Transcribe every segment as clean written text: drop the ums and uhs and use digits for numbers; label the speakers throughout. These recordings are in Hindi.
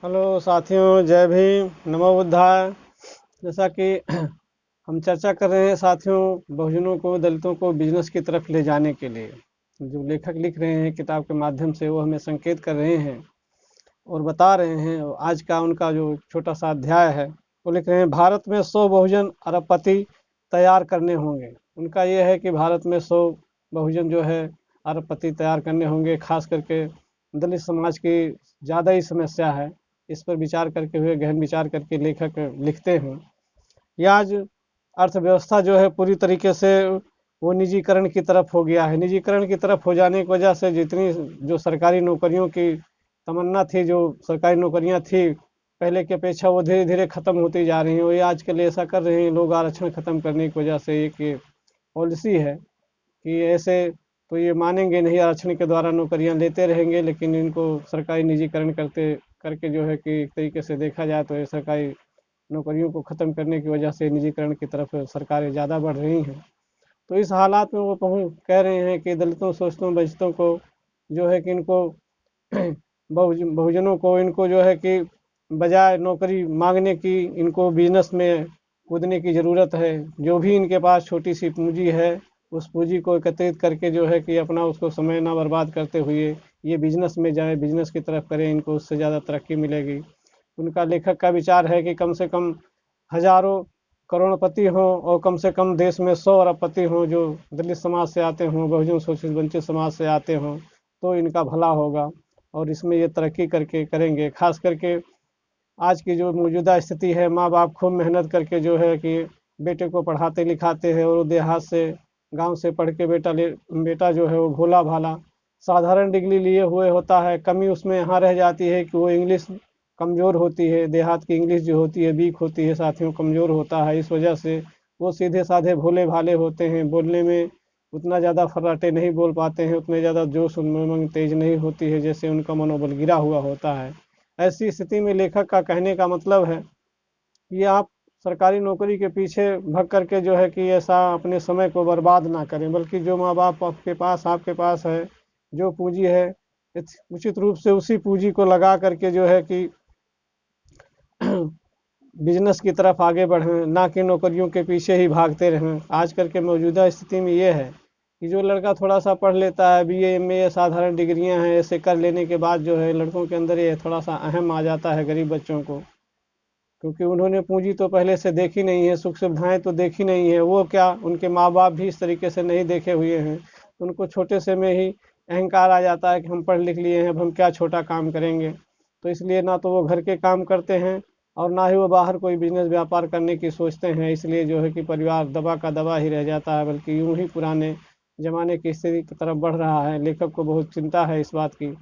Speaker 1: हेलो साथियों, जय भीम, नमो बुद्धाय। जैसा कि हम चर्चा कर रहे हैं साथियों, बहुजनों को, दलितों को बिजनेस की तरफ ले जाने के लिए जो लेखक लिख रहे हैं किताब के माध्यम से, वो हमें संकेत कर रहे हैं और बता रहे हैं। और आज का उनका जो छोटा सा अध्याय है, वो लिख रहे हैं भारत में 100 बहुजन अरबपति तैयार करने होंगे। उनका ये है कि भारत में 100 बहुजन जो है अरबपति तैयार करने होंगे। खास करके दलित समाज की ज़्यादा ही समस्या है। इस पर विचार करके हुए, गहन विचार करके लेखक लिखते हैं कि आज अर्थव्यवस्था जो है पूरी तरीके से वो निजीकरण की तरफ हो गया है। निजीकरण की तरफ हो जाने की वजह से जितनी जो सरकारी नौकरियों की तमन्ना थी, जो सरकारी नौकरियां थी पहले की अपेक्षा, वो धीरे धीरे खत्म होती जा रही हैं। वो ये आजकल ऐसा कर रहे हैं लोग, आरक्षण खत्म करने की वजह से। एक पॉलिसी है कि ऐसे तो ये मानेंगे नहीं, आरक्षण के द्वारा नौकरियां लेते रहेंगे, लेकिन इनको सरकारी निजीकरण करते करके जो है कि एक तरीके से देखा जाए तो ये सरकारी नौकरियों को ख़त्म करने की वजह से निजीकरण की तरफ सरकारें ज़्यादा बढ़ रही हैं। तो इस हालात में वो कह रहे हैं कि दलितों, शोषितों, वंचितों को जो है कि इनको बहुजनों को, इनको जो है कि बजाय नौकरी मांगने की, इनको बिजनेस में कूदने की ज़रूरत है। जो भी इनके पास छोटी सी पूंजी है, उस पूंजी को एकत्रित करके जो है कि अपना उसको समय ना बर्बाद करते हुए ये बिजनेस में जाए, बिजनेस की तरफ करें, इनको उससे ज़्यादा तरक्की मिलेगी। उनका लेखक का विचार है कि कम से कम हजारों करोड़पति हों और कम से कम देश में 100 अरबपति हों जो दलित समाज से आते हों, बहुजन शोषित वंचित समाज से आते हों, तो इनका भला होगा और इसमें ये तरक्की करके करेंगे। खास करके आज की जो मौजूदा स्थिति है, माँ बाप खूब मेहनत करके जो है कि बेटे को पढ़ाते लिखाते हैं, और देहात से, गांव से पढ़ के बेटा जो है वो भोला भाला साधारण डिग्री लिए हुए होता है। कमी उसमें यहाँ रह जाती है कि वो इंग्लिश कमज़ोर होती है। देहात की इंग्लिश जो होती है वीक होती है साथियों, कमज़ोर होता है। इस वजह से वो सीधे साधे भोले भाले होते हैं, बोलने में उतना ज़्यादा फर्राटे नहीं बोल पाते हैं, उतने ज़्यादा जोश उमंग तेज नहीं होती है, जैसे उनका मनोबल गिरा हुआ होता है। ऐसी स्थिति में लेखक का कहने का मतलब है कि आप सरकारी नौकरी के पीछे भग करके जो है कि ऐसा अपने समय को बर्बाद ना करें, बल्कि जो माँ बाप आपके पास है, जो पूंजी है, उचित रूप से उसी पूंजी को लगा करके जो है कि बिजनेस की तरफ आगे बढ़ें, ना कि नौकरियों के पीछे ही भागते रहें। आजकल के मौजूदा स्थिति में ये है कि जो लड़का थोड़ा सा पढ़ लेता है, बीए एमए साधारण डिग्रियां हैं, ऐसे कर लेने के बाद जो है लड़कों के अंदर ये थोड़ा सा अहम आ जाता है गरीब बच्चों को, क्योंकि उन्होंने पूंजी तो पहले से देखी नहीं है, सुख सुविधाएं तो देखी नहीं है। वो क्या, उनके माँ बाप भी इस तरीके से नहीं देखे हुए हैं। उनको छोटे से में ही अहंकार आ जाता है कि हम पढ़ लिख लिए हैं, अब हम क्या छोटा काम करेंगे। तो इसलिए ना तो वो घर के काम करते हैं और ना ही वो बाहर कोई बिजनेस व्यापार करने की सोचते हैं। इसलिए जो है कि परिवार दबा का दबा ही रह जाता है, बल्कि यूं ही पुराने ज़माने की स्थिति की तरफ बढ़ रहा है। लेखक को बहुत चिंता है इस बात की,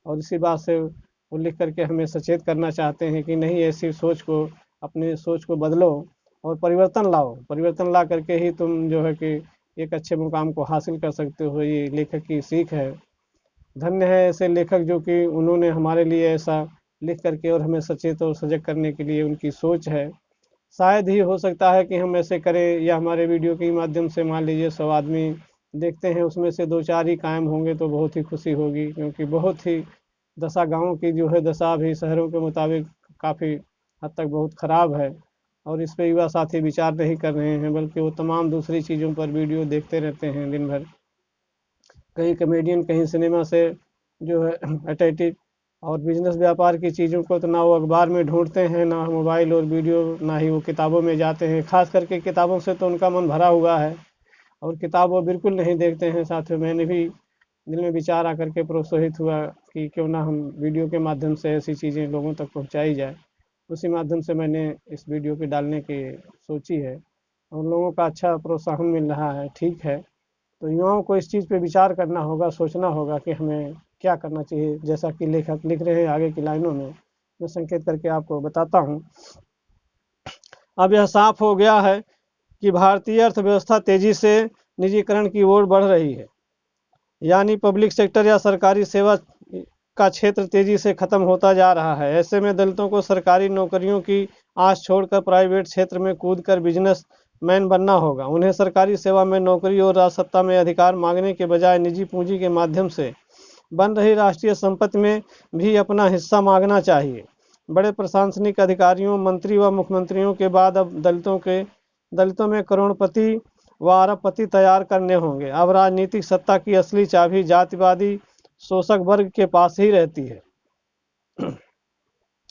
Speaker 1: और इसी बात से वो लिख करके हमें सचेत करना चाहते हैं कि नहीं, ऐसी सोच को, अपने सोच को बदलो और परिवर्तन लाओ। परिवर्तन ला करके ही तुम जो है कि एक अच्छे मुकाम को हासिल कर सकते हो। ये लेखक की सीख है। धन्य है ऐसे लेखक जो कि उन्होंने हमारे लिए ऐसा लिख करके और हमें सचेत और सजग करने के लिए उनकी सोच है। शायद ही हो सकता है कि हम ऐसे करें, या हमारे वीडियो के माध्यम से मान लीजिए 100 आदमी देखते हैं, उसमें से दो चार ही कायम होंगे तो बहुत ही खुशी होगी, क्योंकि बहुत ही दशा गाँव की जो है दशा भी शहरों के मुताबिक काफ़ी हद तक बहुत ख़राब है। और इस पे युवा साथी विचार नहीं कर रहे हैं, बल्कि वो तमाम दूसरी चीज़ों पर वीडियो देखते रहते हैं दिन भर। कहीं कॉमेडियन, कहीं सिनेमा से जो है अटैचिड, और बिजनेस व्यापार की चीज़ों को तो ना वो अखबार में ढूंढते हैं, ना मोबाइल और वीडियो, ना ही वो किताबों में जाते हैं। खास करके किताबों से तो उनका मन भरा हुआ है, और किताब वो बिल्कुल नहीं देखते हैं। साथियों, मैंने भी दिल में विचार आकर के प्रोत्साहित हुआ कि क्यों ना हम वीडियो के माध्यम से ऐसी चीज़ें लोगों तक पहुंचाई जाए। उसी माध्यम से मैंने इस वीडियो की डालने की सोची है, और लोगों का अच्छा प्रोत्साहन मिल रहा है। ठीक है, तो युवाओं को इस चीज़ पे विचार करना होगा, सोचना होगा कि हमें क्या करना चाहिए। जैसा कि लेखक लिख रहे हैं आगे की लाइनों में, मैं संकेत करके आपको बताता हूँ। अब यह साफ हो गया है कि भारतीय अर्थव्यवस्था तेजी से निजीकरण की ओर बढ़ रही है, यानी पब्लिक सेक्टर या सरकारी सेवा का क्षेत्र तेजी से खत्म होता जा रहा है। ऐसे में दलितों को सरकारी नौकरियों की आस छोड़कर प्राइवेट क्षेत्र में कूदकर बिजनेस मैन बनना होगा। उन्हें सरकारी सेवा में नौकरी और राजसत्ता में अधिकार मांगने के बजाय निजी पूंजी के माध्यम से बन रही राष्ट्रीय संपत्ति में भी अपना हिस्सा मांगना चाहिए। बड़े प्रशासनिक अधिकारियों, मंत्री व मुख्यमंत्रियों के बाद अब दलितों में करोड़पति व अरबपति तैयार करने होंगे। अब राजनीतिक सत्ता की असली चाबी जातिवादी शोषक वर्ग के पास ही रहती है।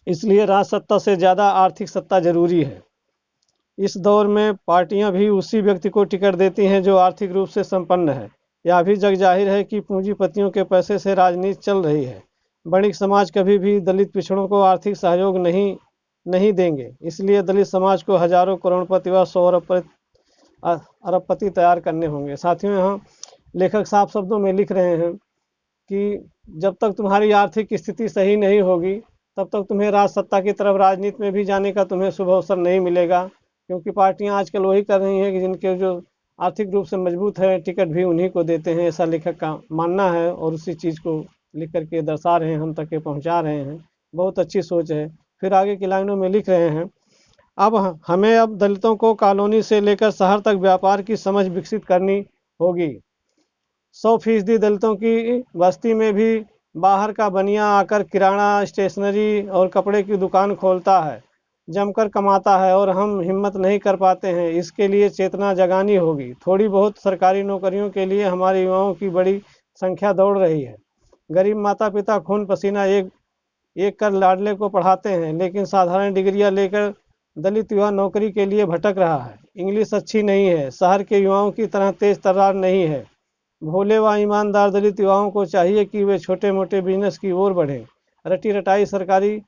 Speaker 1: इसलिए राज सत्ता से ज़्यादा आर्थिक सत्ता जरूरी है। इस दौर में पार्टियां भी उसी व्यक्ति को टिकट देती हैं जो आर्थिक रूप से संपन्न है। यह भी जग जाहिर है कि पूंजीपतियों के पैसे से राजनीति चल रही है। बणिक समाज कभी भी दलित पिछड़ों को आर्थिक सहयोग नहीं देंगे। इसलिए दलित समाज को हजारों करोड़पति व 100 अरबपति तैयार करने होंगे। साथियों, यहाँ लेखक साफ शब्दों में लिख रहे हैं कि जब तक तुम्हारी आर्थिक स्थिति सही नहीं होगी तब तक तुम्हें राज सत्ता की तरफ राजनीति में भी जाने का तुम्हें शुभ अवसर नहीं मिलेगा, क्योंकि पार्टियां आजकल वही कर रही हैं कि जिनके जो आर्थिक रूप से मजबूत है टिकट भी उन्हीं को देते हैं। ऐसा लेखक का मानना है और उसी चीज़ को लिख करके दर्शा रहे हैं, हम तक के पहुंचा रहे हैं। बहुत अच्छी सोच है। फिर आगे की लाइनों में लिख रहे हैं, हमें अब दलितों को कॉलोनी से लेकर शहर तक व्यापार की समझ विकसित करनी होगी। 100% दलितों की बस्ती में भी बाहर का बनिया आकर किराना, स्टेशनरी और कपड़े की दुकान खोलता है, जमकर कमाता है और हम हिम्मत नहीं कर पाते हैं। इसके लिए चेतना जगानी होगी। थोड़ी बहुत सरकारी नौकरियों के लिए हमारे युवाओं की बड़ी संख्या दौड़ रही है। गरीब माता पिता खून पसीना एक एक कर लाडले को पढ़ाते हैं, लेकिन साधारण डिग्रियां लेकर दलित युवा नौकरी के लिए भटक रहा है। इंग्लिश अच्छी नहीं है, शहर के युवाओं की तरह तेज तर्रार नहीं है। भोले व ईमानदार दलित युवाओं को चाहिए कि वे छोटे मोटे बिजनेस की ओर बढ़ें। रटी रटाई सरकारी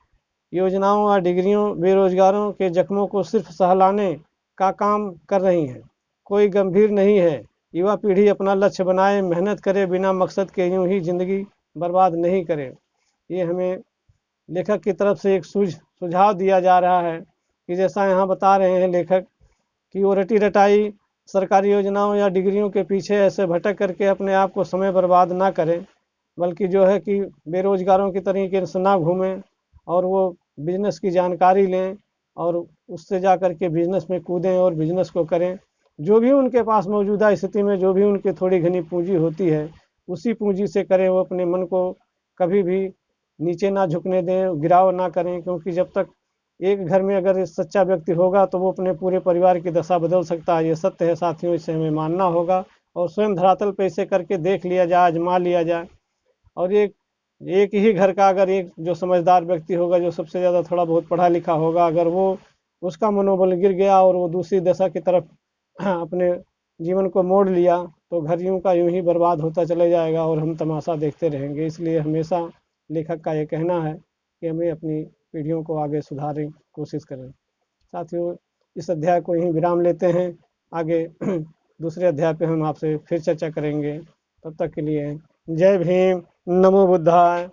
Speaker 1: योजनाओं व डिग्रियों बेरोजगारों के जख्मों को सिर्फ सहलाने का काम कर रही हैं, कोई गंभीर नहीं है। युवा पीढ़ी अपना लक्ष्य बनाए, मेहनत करे, बिना मकसद के यूं ही जिंदगी बर्बाद नहीं करे। ये हमें लेखक की तरफ से एक सुझाव दिया जा रहा है कि जैसा यहाँ बता रहे हैं लेखक कि वो रटी रटाई सरकारी योजनाओं या डिग्रियों के पीछे ऐसे भटक करके अपने आप को समय बर्बाद ना करें, बल्कि जो है कि बेरोजगारों की तरीके से ना घूमें और वो बिजनेस की जानकारी लें और उससे जा कर के बिजनेस में कूदें और बिजनेस को करें। जो भी उनके पास मौजूदा स्थिति में जो भी उनकी थोड़ी घनी पूंजी होती है उसी पूंजी से करें। वो अपने मन को कभी भी नीचे ना झुकने दें, गिराव ना करें, क्योंकि जब तक एक घर में अगर सच्चा व्यक्ति होगा तो वो अपने पूरे परिवार की दशा बदल सकता है। ये सत्य है साथियों, इसे हमें मानना होगा और स्वयं धरातल पे इसे करके देख लिया जाए, आजमा लिया जाए। और एक ही घर का अगर एक जो समझदार व्यक्ति होगा, जो सबसे ज़्यादा थोड़ा बहुत पढ़ा लिखा होगा, अगर वो उसका मनोबल गिर गया और वो दूसरी दशा की तरफ अपने जीवन को मोड़ लिया तो घर यूं का यूं ही बर्बाद होता चले जाएगा और हम तमाशा देखते रहेंगे। इसलिए हमेशा लेखक का ये कहना है कि हमें अपनी पीढ़ियों को आगे सुधारें, कोशिश करें। साथियों, इस अध्याय को यहीं विराम लेते हैं। आगे दूसरे अध्याय पे हम आपसे फिर चर्चा करेंगे। तब तक के लिए जय भीम, नमो बुद्धाय।